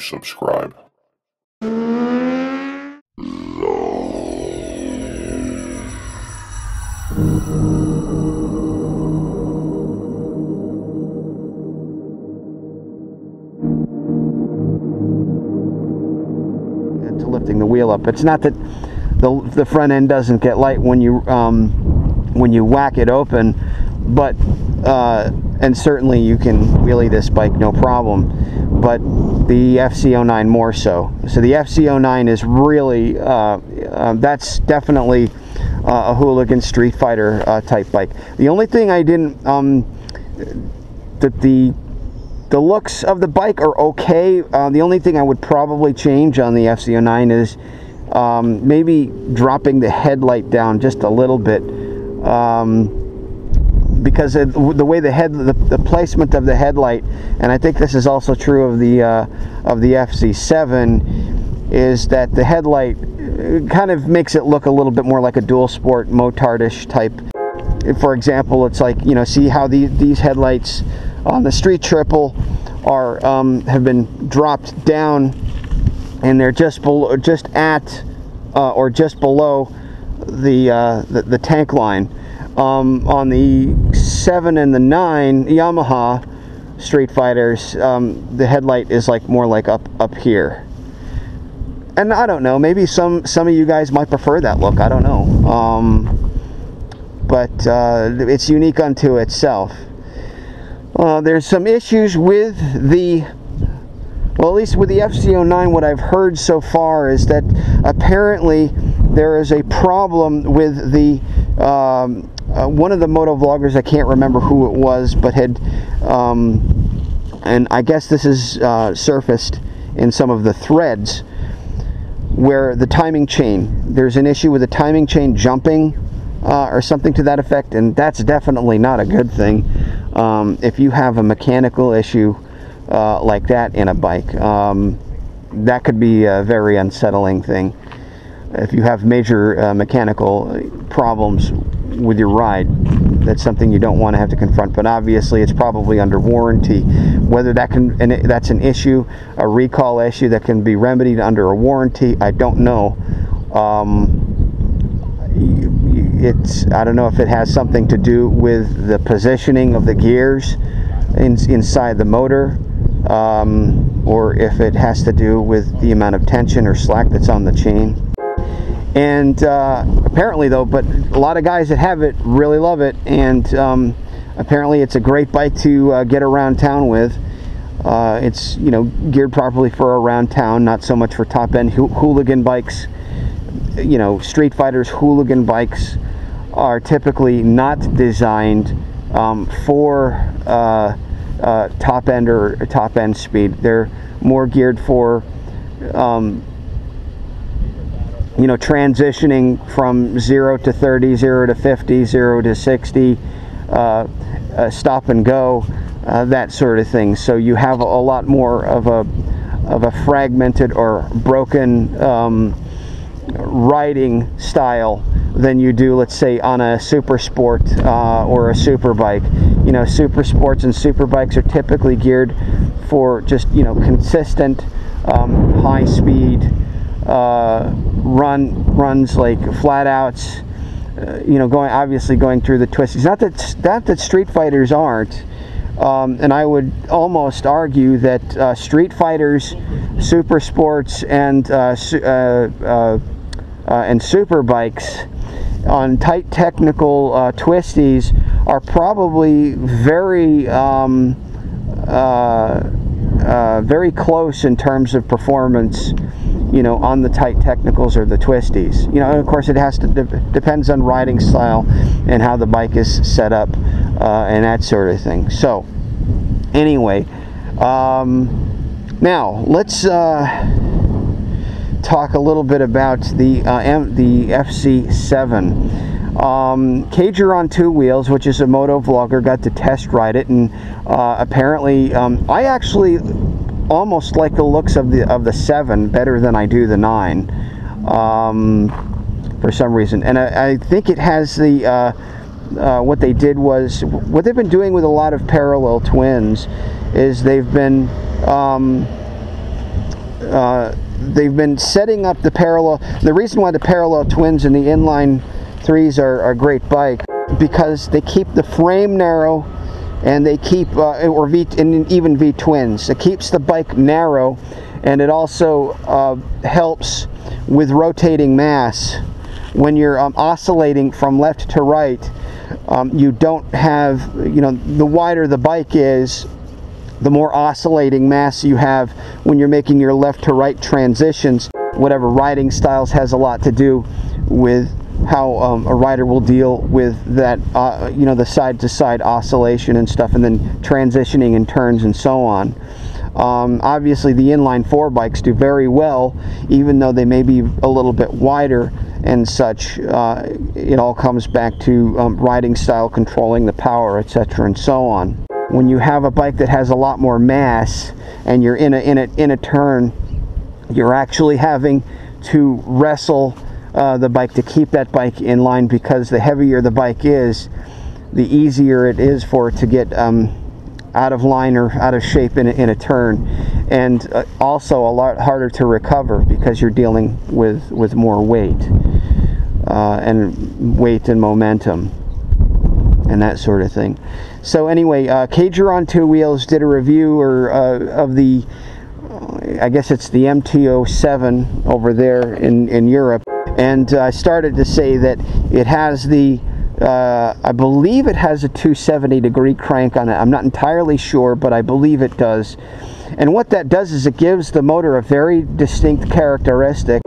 subscribe. To lifting the wheel up. It's not that the front end doesn't get light when you whack it open, but and certainly you can wheelie this bike no problem, but the FCC09 more so. So the FCC09 is really that's definitely a Hooligan Street Fighter type bike. The only thing I didn't the looks of the bike are okay. The only thing I would probably change on the FCC09 is maybe dropping the headlight down just a little bit, because the way the placement of the headlight, and I think this is also true of the FZ07, is that the headlight kind of makes it look a little bit more like a dual sport motardish type. For example, it's like, you know, see how these headlights on the Street Triple are have been dropped down, and they're just below, just at or just below the tank line. On the 7 and the 9 Yamaha Street Fighters, the headlight is like more like up here. And I don't know, maybe some of you guys might prefer that look, I don't know. But it's unique unto itself. There's some issues with the, well, at least with the FCC09, what I've heard so far is that apparently there is a problem with the one of the moto vloggers, I can't remember who it was, but had and I guess this is surfaced in some of the threads, where the timing chain, there's an issue with the timing chain jumping or something to that effect, and that's definitely not a good thing. If you have a mechanical issue like that in a bike, that could be a very unsettling thing. If you have major mechanical problems with your ride, that's something you don't want to have to confront, but obviously it's probably under warranty. Whether that can, and that's an issue, a recall issue that can be remedied under a warranty, I don't know. I don't know if it has something to do with the positioning of the gears inside the motor, or if it has to do with the amount of tension or slack that's on the chain. And apparently though, but a lot of guys that have it really love it, and apparently it's a great bike to get around town with. It's, you know, geared properly for around town, not so much for top end hooligan bikes. You know, Street Fighters hooligan bikes are typically not designed for top end or top end speed. They're more geared for you know, transitioning from 0 to 30, 0 to 50, 0 to 60, stop and go, that sort of thing. So you have a lot more of a fragmented or broken riding style than you do, let's say, on a super sport or a super bike. You know, super sports and super bikes are typically geared for just, you know, consistent high speed runs, like flat outs, you know, obviously going through the twisties. Not that Street Fighters aren't, and I would almost argue that Street Fighters, super sports, and super bikes on tight technical twisties are probably very very close in terms of performance, you know, on the tight technicals or the twisties. You know, and of course it has to depends on riding style and how the bike is set up and that sort of thing. So anyway, now let's talk a little bit about the FZ07. Cager on two wheels, which is a moto vlogger, got to test ride it, and apparently I actually almost like the looks of the 7 better than I do the 9 for some reason. And I think it has the what they did was, what they've been doing with a lot of parallel twins is they've been they've been setting up the parallel. The reason why the parallel twins and the inline threes are a great bike, because they keep the frame narrow, and they keep and even V twins. It keeps the bike narrow, and it also helps with rotating mass. When you're oscillating from left to right, you don't have, you know, the wider the bike is, the more oscillating mass you have when you're making your left to right transitions. Whatever riding styles has a lot to do with how a rider will deal with that, you know, the side-to-side oscillation and stuff, and then transitioning in turns and so on. Obviously the inline 4 bikes do very well, even though they may be a little bit wider and such. It all comes back to riding style, controlling the power, etc., and so on. When you have a bike that has a lot more mass and you're in a turn, you're actually having to wrestle the bike to keep that bike in line, because the heavier the bike is, the easier it is for it to get out of line or out of shape in a turn, and also a lot harder to recover because you're dealing with more weight and momentum and that sort of thing. So anyway, Cager on Two Wheels did a review of the, I guess it's the MT07 over there in Europe, and I started to say that it has the I believe it has a 270-degree crank on it. I'm not entirely sure, but I believe it does. And what that does is it gives the motor a very distinct characteristic.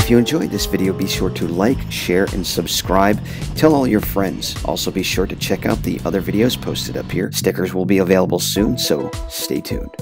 If you enjoyed this video, be sure to like, share, and subscribe. Tell all your friends. Also be sure to check out the other videos posted up here. Stickers will be available soon, so stay tuned.